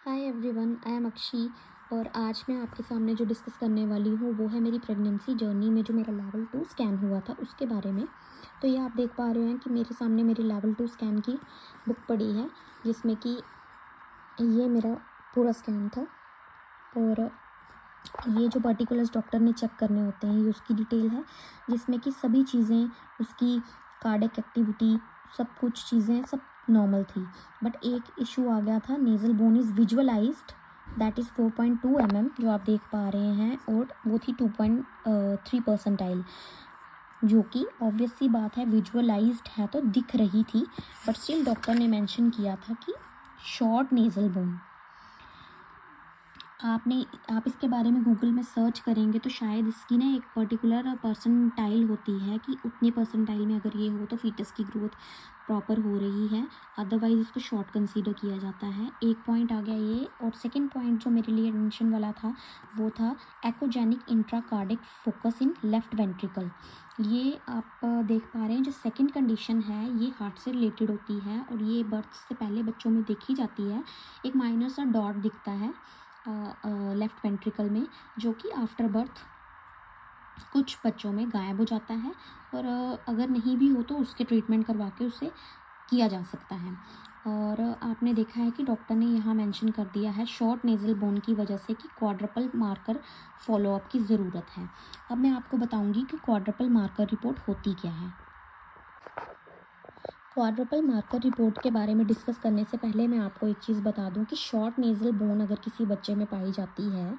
Hi everyone, I am अक्षी। और आज मैं आपके सामने जो डिस्कस करने वाली हूँ वो है मेरी प्रेगनेंसी जर्नी में जो मेरा लेवल 2 स्कैन हुआ था उसके बारे में। तो ये आप देख पा रहे हैं कि मेरे सामने मेरी लेवल 2 स्कैन की बुक पड़ी है, जिसमें कि ये मेरा पूरा स्कैन था। और ये जो पर्टिकुलर्स डॉक्टर ने चेक करने होते हैं ये उसकी डिटेल है, जिसमें कि सभी चीज़ें, उसकी कार्डियक एक्टिविटी, सब कुछ चीज़ें सब नॉर्मल थी। बट एक इशू आ गया था, nasal bone is visualised, that is 4.2 जो आप देख पा रहे हैं, और वो थी 2.3 परसेंटाइल, जो कि ऑब्वियस सी बात है, विजुअलाइज्ड है तो दिख रही थी। बट स्टिल डॉक्टर ने मेंशन किया था कि शॉर्ट नेज़ल बोन। आप इसके बारे में गूगल में सर्च करेंगे तो शायद इसकी ना एक पर्टिकुलर परसेंटाइल होती है कि उतनी परसेंटाइल में अगर ये हो तो फीटस की ग्रोथ प्रॉपर हो रही है, अदरवाइज इसको शॉर्ट कंसीडर किया जाता है। एक पॉइंट आ गया ये। और सेकंड पॉइंट जो मेरे लिए टेंशन वाला था वो था एकोजेनिक intracardiac focus in left ventricle. ये आप देख पा रहे हैं, जो सेकंड कंडीशन है ये हार्ट से रिलेटेड होती है और ये बर्थ से पहले बच्चों में देखी जाती है। एक माइनर सा डॉट दिखता है लेफ़्ट वेंट्रिकल में, जो कि आफ्टर बर्थ कुछ बच्चों में गायब हो जाता है। और अगर नहीं भी हो तो उसके ट्रीटमेंट करवा के उसे किया जा सकता है। और आपने देखा है कि डॉक्टर ने यहाँ मेंशन कर दिया है शॉर्ट नेज़ल बोन की वजह से कि क्वाड्रपल मार्कर फॉलोअप की ज़रूरत है। अब मैं आपको बताऊँगी कि क्वाड्रपल मार्कर रिपोर्ट होती क्या है। क्वाड्रपल मार्कर रिपोर्ट के बारे में डिस्कस करने से पहले मैं आपको एक चीज़ बता दूं कि शॉर्ट नेज़ल बोन अगर किसी बच्चे में पाई जाती है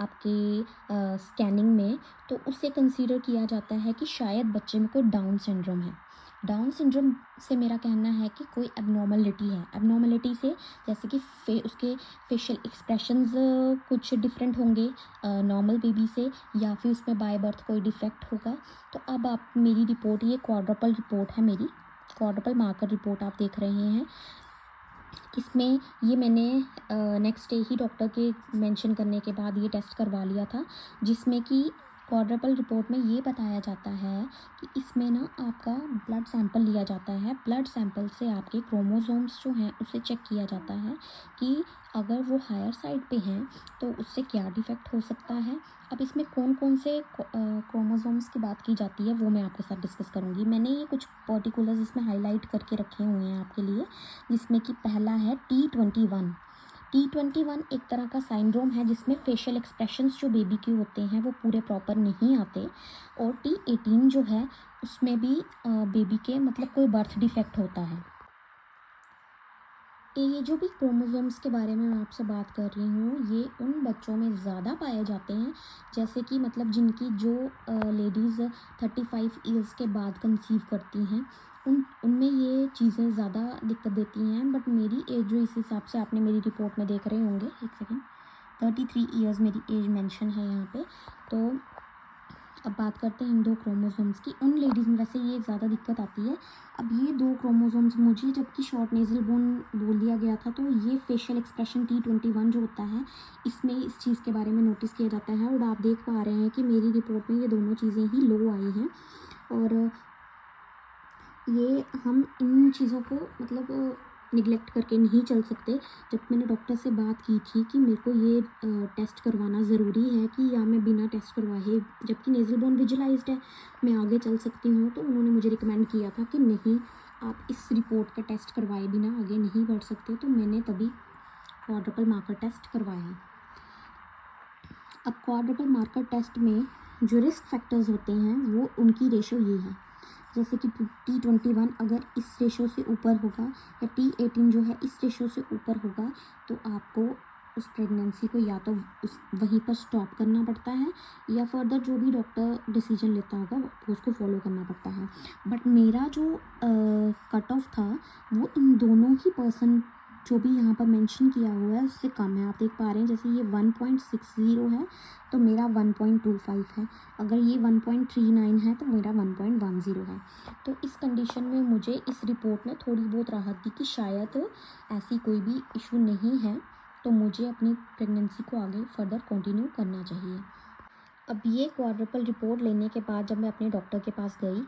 आपके स्कैनिंग में, तो उसे कंसीडर किया जाता है कि शायद बच्चे में कोई डाउन सिंड्रोम है। डाउन सिंड्रोम से मेरा कहना है कि कोई एबनॉर्मलिटी है। एबनॉर्मलिटी से जैसे कि उसके फेशियल एक्सप्रेशंस कुछ डिफरेंट होंगे नॉर्मल बेबी से, या फिर उसमें बाय बर्थ कोई डिफेक्ट होगा। तो अब आप मेरी रिपोर्ट, ये क्वाड्रपल रिपोर्ट है, मेरी क्वाड्रपल मार्कर रिपोर्ट आप देख रहे हैं। इसमें ये मैंने नेक्स्ट डे ही डॉक्टर के मेंशन करने के बाद ये टेस्ट करवा लिया था, जिसमें कि क्वाड्रपल रिपोर्ट में ये बताया जाता है कि इसमें ना आपका ब्लड सैंपल लिया जाता है। ब्लड सैंपल से आपके क्रोमोसोम्स जो हैं उसे चेक किया जाता है कि अगर वो हायर साइड पे हैं तो उससे क्या डिफेक्ट हो सकता है। अब इसमें कौन कौन से क्रोमोसोम्स की बात की जाती है वो मैं आपके साथ डिस्कस करूँगी। मैंने ये कुछ पर्टिकुलर्स इसमें हाईलाइट करके रखे हुए हैं आपके लिए, जिसमें कि पहला है T21। T21 एक तरह का साइंड्रोम है जिसमें फेशियल एक्सप्रेशंस जो बेबी के होते हैं वो पूरे प्रॉपर नहीं आते। और T18 जो है उसमें भी बेबी के मतलब कोई बर्थ डिफेक्ट होता है। ये जो भी क्रोमोसोम्स के बारे में मैं आपसे बात कर रही हूँ ये उन बच्चों में ज़्यादा पाए जाते हैं, जैसे कि मतलब जिनकी जो लेडीज़ 35 ईयर्स के बाद कंसीव करती हैं उनमें ये चीज़ें ज़्यादा दिक्कत देती हैं। बट मेरी एज जो इस हिसाब से आपने मेरी रिपोर्ट में देख रहे होंगे, एक सेकेंड, 33 ईयर्स मेरी एज मेंशन है यहाँ पे। तो अब बात करते हैं इन दो क्रोमोसोम्स की। उन लेडीज़ में वैसे ये ज़्यादा दिक्कत आती है। अब ये दो क्रोमोसोम्स मुझे जबकि शॉर्ट नेज़ल बोन बोल दिया गया था, तो ये फेशियल एक्सप्रेशन T21 जो होता है इसमें इस चीज़ के बारे में नोटिस किया जाता है। और आप देख पा रहे हैं कि मेरी रिपोर्ट में ये दोनों चीज़ें ही लो आई हैं। और ये हम इन चीज़ों को मतलब निगलेक्ट करके नहीं चल सकते। जब मैंने डॉक्टर से बात की थी कि मेरे को ये टेस्ट करवाना ज़रूरी है कि या मैं बिना टेस्ट करवाए, जबकि नेज़ल बोन विजुअलाइज्ड है, मैं आगे चल सकती हूँ, तो उन्होंने मुझे रिकमेंड किया था कि नहीं, आप इस रिपोर्ट का टेस्ट करवाए बिना आगे नहीं बढ़ सकते। तो मैंने तभी क्वाड्रपल मार्कर टेस्ट करवाया। अब क्वाड्रपल मार्कर टेस्ट में जो रिस्क फैक्टर्स होते हैं वो उनकी रेशो ये है, जैसे कि T21 अगर इस रेशो से ऊपर होगा या T18 जो है इस रेशो से ऊपर होगा तो आपको उस प्रेगनेंसी को या तो उस वहीं पर स्टॉप करना पड़ता है या फर्दर जो भी डॉक्टर डिसीजन लेता होगा वो उसको फॉलो करना पड़ता है। बट मेरा जो कट ऑफ था वो इन दोनों ही पर्सन जो भी यहाँ पर मेंशन किया हुआ है उससे कम है। आप देख पा रहे हैं जैसे ये 1.60 है तो मेरा 1.25 है, अगर ये 1.39 है तो मेरा 1.10 है। तो इस कंडीशन में मुझे इस रिपोर्ट में थोड़ी बहुत राहत दी कि शायद ऐसी कोई भी इशू नहीं है, तो मुझे अपनी प्रेगनेंसी को आगे फर्दर कंटिन्यू करना चाहिए। अब ये क्वाड्रपल रिपोर्ट लेने के बाद जब मैं अपने डॉक्टर के पास गई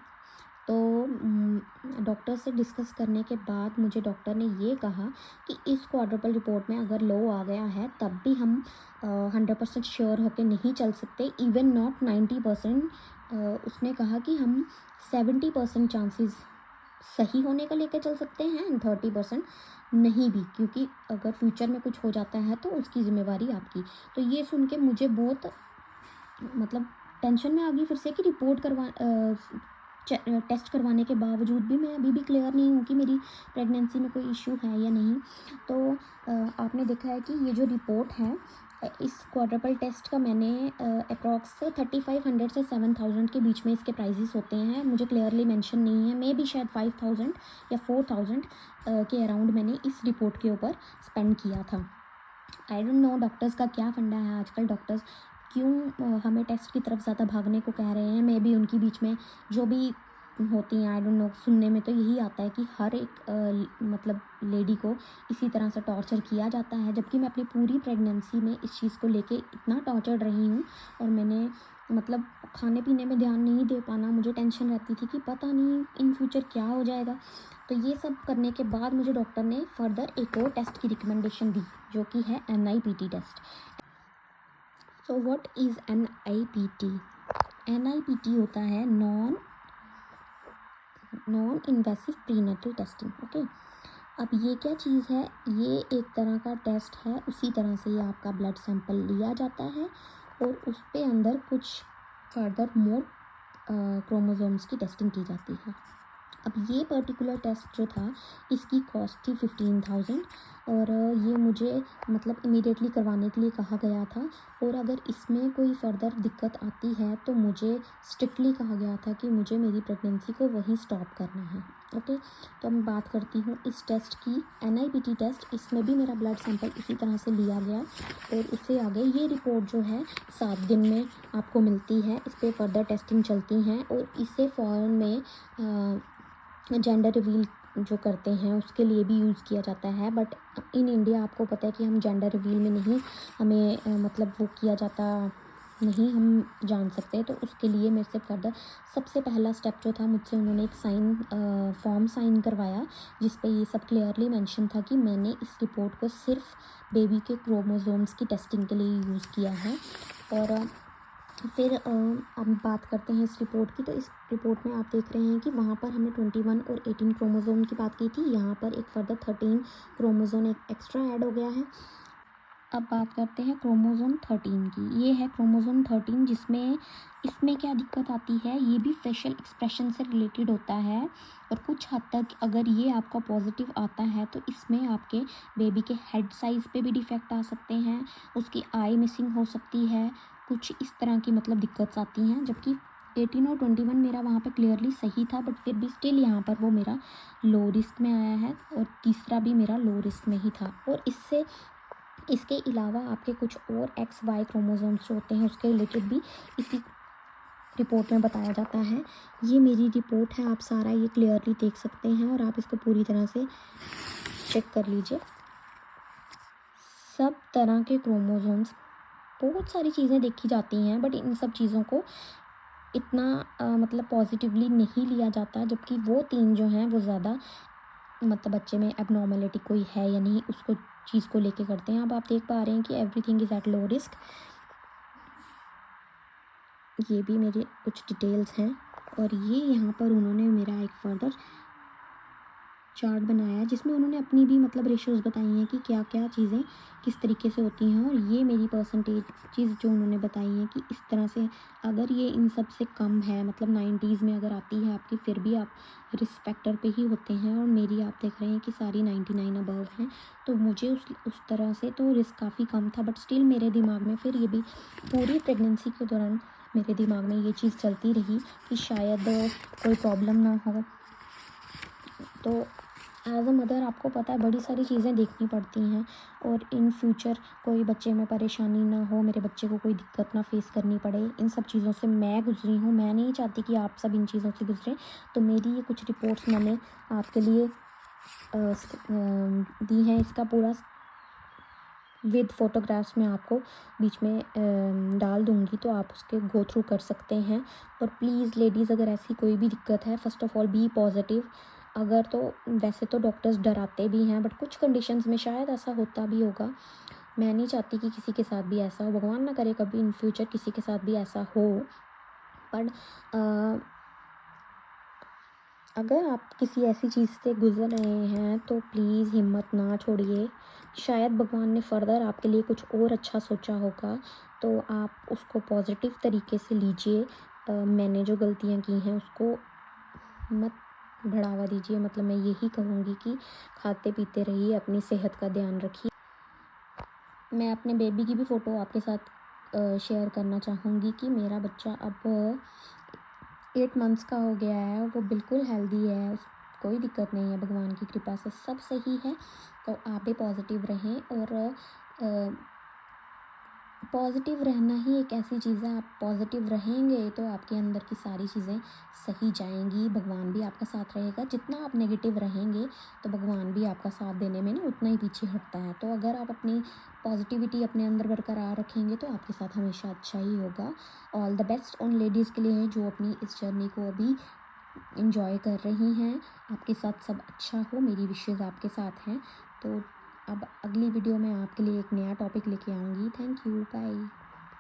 तो डॉक्टर से डिस्कस करने के बाद मुझे डॉक्टर ने ये कहा कि इस क्वाड्रुपल रिपोर्ट में अगर लो आ गया है तब भी हम 100% श्योर होकर नहीं चल सकते, इवन नॉट 90%। उसने कहा कि हम 70% चांसेस सही होने का लेकर चल सकते हैं एंड 30% नहीं भी, क्योंकि अगर फ्यूचर में कुछ हो जाता है तो उसकी ज़िम्मेवारी आपकी। तो ये सुन के मुझे बहुत मतलब टेंशन में आ गई फिर से कि रिपोर्ट टेस्ट करवाने के बावजूद भी मैं अभी भी क्लियर नहीं हूँ कि मेरी प्रेगनेंसी में कोई इशू है या नहीं। तो आपने देखा है कि ये जो रिपोर्ट है, इस क्वाड्रपल टेस्ट का मैंने अप्रॉक्स 3500 से 7000 के बीच में इसके प्राइजेस होते हैं, मुझे क्लियरली मेंशन नहीं है। मे भी शायद 5000 या 4000 के अराउंड मैंने इस रिपोर्ट के ऊपर स्पेंड किया था। आई डोंट नो डॉक्टर्स का क्या फंडा है आजकल, डॉक्टर्स क्यों हमें टेस्ट की तरफ ज़्यादा भागने को कह रहे हैं। मे बी उनकी बीच में जो भी होती हैं, आई डोंट नो, सुनने में तो यही आता है कि हर एक मतलब लेडी को इसी तरह से टॉर्चर किया जाता है, जबकि मैं अपनी पूरी प्रेगनेंसी में इस चीज़ को लेके इतना टॉर्चर्ड रही हूँ। और मैंने मतलब खाने पीने में ध्यान नहीं दे पाना, मुझे टेंशन रहती थी कि पता नहीं इन फ्यूचर क्या हो जाएगा। तो ये सब करने के बाद मुझे डॉक्टर ने फर्दर एक और टेस्ट की रिकमेंडेशन दी, जो कि है NIPT test. So what is NIPT? NIPT होता है non invasive prenatal testing. Okay, अब ये क्या चीज़ है? ये एक तरह का टेस्ट है, उसी तरह से ये आपका ब्लड सैंपल लिया जाता है और उस पे अंदर कुछ फर्दर मोर क्रोमोसोम्स की टेस्टिंग की जाती है। अब ये पर्टिकुलर टेस्ट जो था, इसकी कॉस्ट थी 15,000 और ये मुझे मतलब इमीडिएटली करवाने के लिए कहा गया था। और अगर इसमें कोई फर्दर दिक्कत आती है तो मुझे स्ट्रिक्टली कहा गया था कि मुझे मेरी प्रेगनेंसी को वहीं स्टॉप करना है। ओके, तो मैं बात करती हूँ इस टेस्ट की, NIPT टेस्ट। इसमें भी मेरा ब्लड सैंपल इसी तरह से लिया गया और उससे आगे ये रिपोर्ट जो है 7 दिन में आपको मिलती है। इस पर फर्दर टेस्टिंग चलती हैं और इसे फॉरेन में जेंडर रिवील जो करते हैं उसके लिए भी यूज़ किया जाता है। बट इन इंडिया आपको पता है कि हम जेंडर रिवील में नहीं, हमें मतलब वो किया जाता नहीं, हम जान सकते हैं। तो उसके लिए मेरे से फर्दर सबसे पहला स्टेप जो था, मुझसे उन्होंने एक फॉर्म साइन करवाया जिस पे ये सब क्लियरली मेंशन था कि मैंने इस रिपोर्ट को सिर्फ बेबी के क्रोमोसोम्स की टेस्टिंग के लिए यूज़ किया है। और फिर अब बात करते हैं इस रिपोर्ट की। तो इस रिपोर्ट में आप देख रहे हैं कि वहाँ पर हमने 21 और 18 क्रोमोसोम की बात की थी, यहाँ पर एक फर्दर 13 क्रोमोसोम एक एक्स्ट्रा ऐड हो गया है। अब बात करते हैं क्रोमोसोम 13 की। ये है क्रोमोसोम 13, जिसमें इसमें क्या दिक्कत आती है, ये भी फेशियल एक्सप्रेशन से रिलेटेड होता है। और कुछ हद तक अगर ये आपका पॉजिटिव आता है तो इसमें आपके बेबी के हेड साइज़ पे भी डिफेक्ट आ सकते हैं, उसकी आई मिसिंग हो सकती है, कुछ इस तरह की मतलब दिक्कत आती हैं। जबकि 18 और 21 मेरा वहाँ पे क्लियरली सही था, बट फिर भी स्टिल यहाँ पर वो मेरा लो रिस्क में आया है और तीसरा भी मेरा लो रिस्क में ही था। और इसके अलावा आपके कुछ और XY क्रोमोसोम्स जो होते हैं उसके रिलेटेड भी इसी रिपोर्ट में बताया जाता है। ये मेरी रिपोर्ट है, आप सारा ये क्लियरली देख सकते हैं और आप इसको पूरी तरह से चेक कर लीजिए। सब तरह के क्रोमोसोम्स, बहुत सारी चीज़ें देखी जाती हैं, बट इन सब चीज़ों को इतना मतलब पॉजिटिवली नहीं लिया जाता। जबकि वो 3 जो हैं वो ज़्यादा मतलब बच्चे में एबनॉर्मेलिटी कोई है या नहीं उसको चीज़ को लेके करते हैं। अब आप देख पा रहे हैं कि everything is at low risk. ये भी मेरे कुछ डिटेल्स हैं और ये यहाँ पर उन्होंने मेरा एक फर्दर चार्ट बनाया जिसमें उन्होंने अपनी भी मतलब रेशियोज़ बताई हैं कि क्या क्या चीज़ें किस तरीके से होती हैं। और ये मेरी परसेंटेज चीज़ जो उन्होंने बताई है कि इस तरह से अगर ये इन सब से कम है, मतलब 90s में अगर आती है आपकी, फिर भी आप रिस्क फैक्टर पे ही होते हैं। और मेरी आप देख रहे हैं कि सारी 99 अबव हैं, तो मुझे उस तरह से तो रिस्क काफ़ी कम था। बट स्टिल मेरे दिमाग में फिर ये भी पूरी प्रेगनेंसी के दौरान मेरे दिमाग में ये चीज़ चलती रही कि शायद कोई प्रॉब्लम ना हो। तो एज अ मदर आपको पता है बड़ी सारी चीज़ें देखनी पड़ती हैं और इन फ्यूचर कोई बच्चे में परेशानी ना हो, मेरे बच्चे को कोई दिक्कत ना फेस करनी पड़े। इन सब चीज़ों से मैं गुजरी हूँ, मैं नहीं चाहती कि आप सब इन चीज़ों से गुजरें। तो मेरी ये कुछ रिपोर्ट्स मैंने आपके लिए दी हैं। इसका पूरा विद फ़ोटोग्राफ्स मैं आपको बीच में डाल दूँगी, तो आप उसके गो थ्रू कर सकते हैं। पर प्लीज़ लेडीज़, अगर ऐसी कोई भी दिक्कत है, first of all B positive. अगर तो वैसे तो डॉक्टर्स डराते भी हैं, बट कुछ कंडीशंस में शायद ऐसा होता भी होगा। मैं नहीं चाहती कि किसी के साथ भी ऐसा हो, भगवान ना करे कभी इन फ्यूचर किसी के साथ भी ऐसा हो। पर अगर आप किसी ऐसी चीज़ से गुज़र रहे हैं तो प्लीज़ हिम्मत ना छोड़िए। शायद भगवान ने फ़र्दर आपके लिए कुछ और अच्छा सोचा होगा, तो आप उसको पॉज़िटिव तरीके से लीजिए। मैंने जो गलतियाँ की हैं उसको मत बढ़ावा दीजिए। मतलब मैं यही कहूँगी कि खाते पीते रहिए, अपनी सेहत का ध्यान रखिए। मैं अपने बेबी की भी फ़ोटो आपके साथ शेयर करना चाहूँगी कि मेरा बच्चा अब 8 मंथ्स का हो गया है, वो बिल्कुल हेल्दी है, कोई दिक्कत नहीं है, भगवान की कृपा से सब सही है। तो आप भी पॉज़िटिव रहें, और पॉज़िटिव रहना ही एक ऐसी चीज़ है, आप पॉज़िटिव रहेंगे तो आपके अंदर की सारी चीज़ें सही जाएँगी, भगवान भी आपका साथ रहेगा। जितना आप नेगेटिव रहेंगे तो भगवान भी आपका साथ देने में ना उतना ही पीछे हटता है। तो अगर आप अपनी पॉज़िटिविटी अपने अंदर बरकरार रखेंगे तो आपके साथ हमेशा अच्छा ही होगा। ऑल द बेस्ट उन लेडीज़ के लिए जो अपनी इस जर्नी को अभी एन्जॉय कर रही हैं। आपके साथ सब अच्छा हो, मेरी विशेज़ आपके साथ हैं। तो अब अगली वीडियो में आपके लिए एक नया टॉपिक लेके आऊँगी। Thank you, bye.